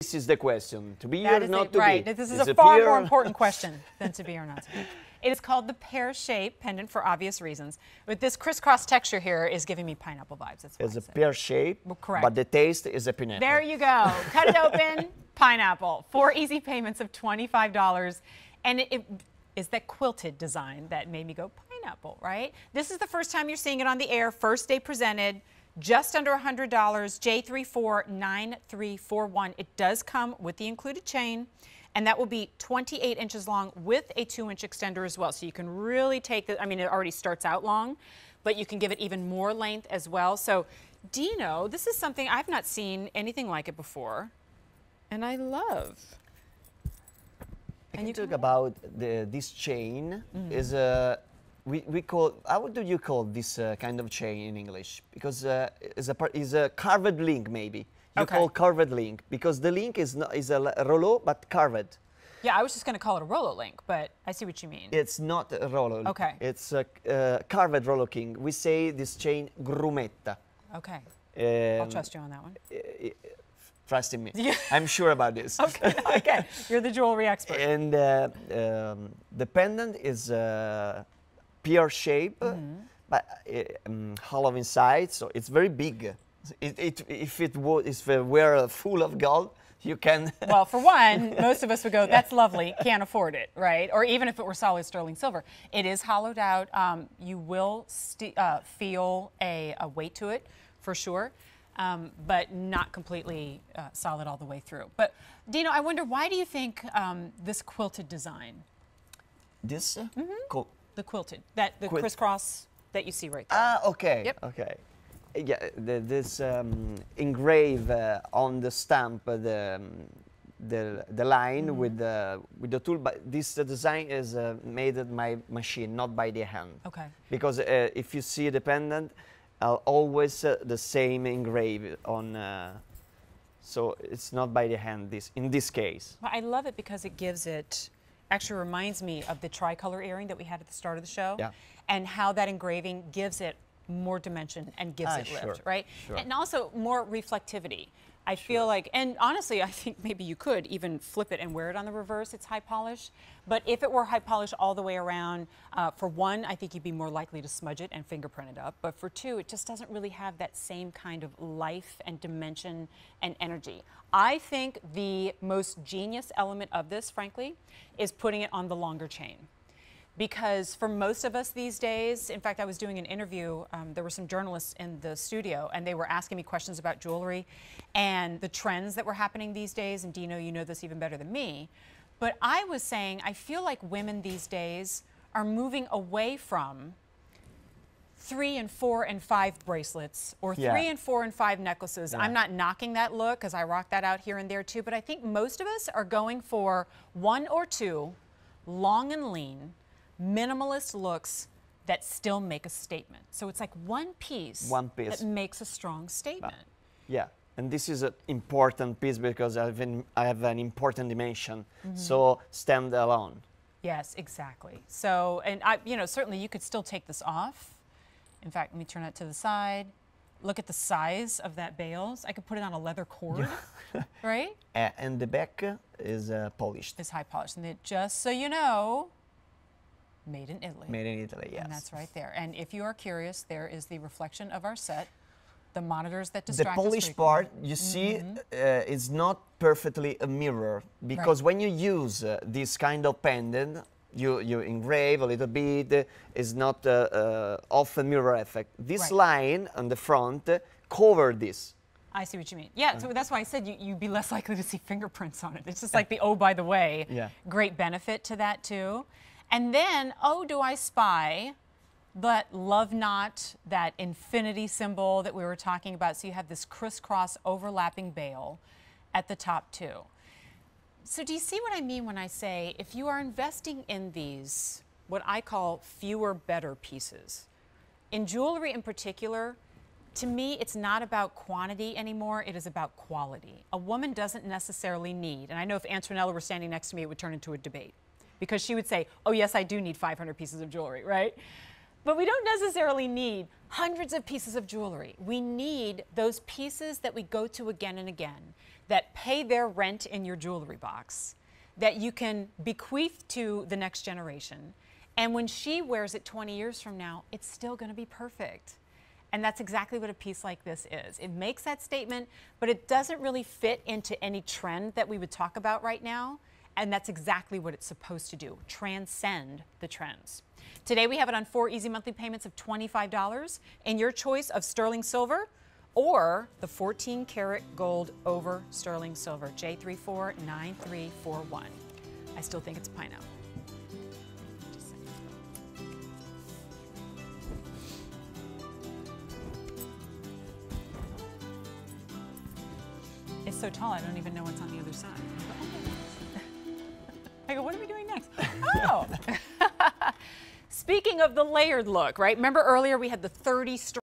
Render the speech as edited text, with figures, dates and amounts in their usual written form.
This is the question, to be That or is not it, to right. be. This is Is a it far pear more or- important question than to be or not to be. It is called the pear shape pendant for obvious reasons. But this crisscross texture here is giving me pineapple vibes. That's why It's I a said. pear shape, Well, correct. but the taste is a pineapple. There you go. Cut it open, pineapple. 4 easy payments of $25. And it is that quilted design that made me go pineapple, right? This is the first time you're seeing it on the air. First day presented. Just under $100, J349341. It does come with the included chain, and that will be 28 inches long with a 2-inch extender as well. So you can really take it, I mean, it already starts out long, but you can give it even more length as well. So Dino, this is something I've not seen anything like it before, and I love. I can talk about this chain. Is we call, how do you call this kind of chain in English? Because is a carved link, maybe. You call carved link because the link is not is a rouleau but carved. Yeah, I was just going to call it a Rollo link, but I see what you mean. It's not a rouleau. Okay. It's a carved rouleau king. We say this chain grumetta. Okay. I'll trust you on that one. Trust in me. Yeah. I'm sure about this. Okay, okay. You're the jewelry expert. And the pendant is pear shape, but hollow inside, so it's very big. If it were full of gold, you can. Well, for one, most of us would go, that's lovely, can't afford it, right? Or even if it were solid sterling silver. It is hollowed out. You will feel a weight to it, for sure. But not completely solid all the way through. But Dino, I wonder, why do you think this quilted design? This? The quilted, the crisscross that you see right there. Ah, okay. Yep. Okay. Yeah, this engrave on the stamp the line with the tool, but this design is made at my machine, not by the hand. Okay. Because if you see the pendant, always the same engrave on, so it's not by the hand. In this case. Well, I love it because it gives it. Actually reminds me of the tricolor earring that we had at the start of the show, and how that engraving gives it more dimension and gives it lift, right? Sure. And also more reflectivity. I feel like, and honestly, I think maybe you could even flip it and wear it on the reverse. It's high polish. But if it were high polish all the way around, for one, I think you'd be more likely to smudge it and fingerprint it up. But for two, it just doesn't really have that same kind of life and dimension and energy. I think the most genius element of this, frankly, is putting it on the longer chain. Because for most of us these days, in fact, I was doing an interview, there were some journalists in the studio, and they were asking me questions about jewelry and the trends that were happening these days, and Dino, you know this even better than me. But I was saying, I feel like women these days are moving away from 3 and 4 and 5 bracelets, or 3 and 4 and 5 necklaces. I'm not knocking that look, because I rock that out here and there too, but I think most of us are going for 1 or 2 long and lean, minimalist looks that still make a statement. So it's like one piece that makes a strong statement. Yeah, and this is an important piece because I have an important dimension, so stand alone. Yes, exactly. So, and certainly you could still take this off. In fact, let me turn that to the side. Look at the size of that bales. I could put it on a leather cord, right? And the back is polished. It's high polished. And just so you know, made in Italy. Made in Italy, yes. And that's right there. And if you are curious, there is the reflection of our set, the monitors that distract us. The polished part, you see, is not perfectly a mirror, because when you use this kind of pendant, you engrave a little bit, it's not off a mirror effect. This line on the front cover this. I see what you mean. Yeah, so that's why I said you'd be less likely to see fingerprints on it. It's just like the, oh, by the way, great benefit to that too. And then, oh, do I spy that love knot, that infinity symbol that we were talking about. So you have this crisscross overlapping bail at the top too. So do you see what I mean when I say, if you are investing in these, what I call fewer better pieces, in jewelry in particular, to me, it's not about quantity anymore, it is about quality. A woman doesn't necessarily need, and I know if Antonella were standing next to me, it would turn into a debate, because she would say, oh yes, I do need 500 pieces of jewelry, right? But we don't necessarily need hundreds of pieces of jewelry. We need those pieces that we go to again and again, that pay their rent in your jewelry box, that you can bequeath to the next generation. And when she wears it 20 years from now, it's still going to be perfect. And that's exactly what a piece like this is. It makes that statement, but it doesn't really fit into any trend that we would talk about right now. And that's exactly what it's supposed to do, transcend the trends. Today we have it on 4 easy monthly payments of $25 in your choice of sterling silver or the 14 karat gold over sterling silver, J349341. I still think it's pineapple. It's so tall, I don't even know what's on the other side. I go, what are we doing next? Oh! Speaking of the layered look, right? Remember earlier we had the 30 string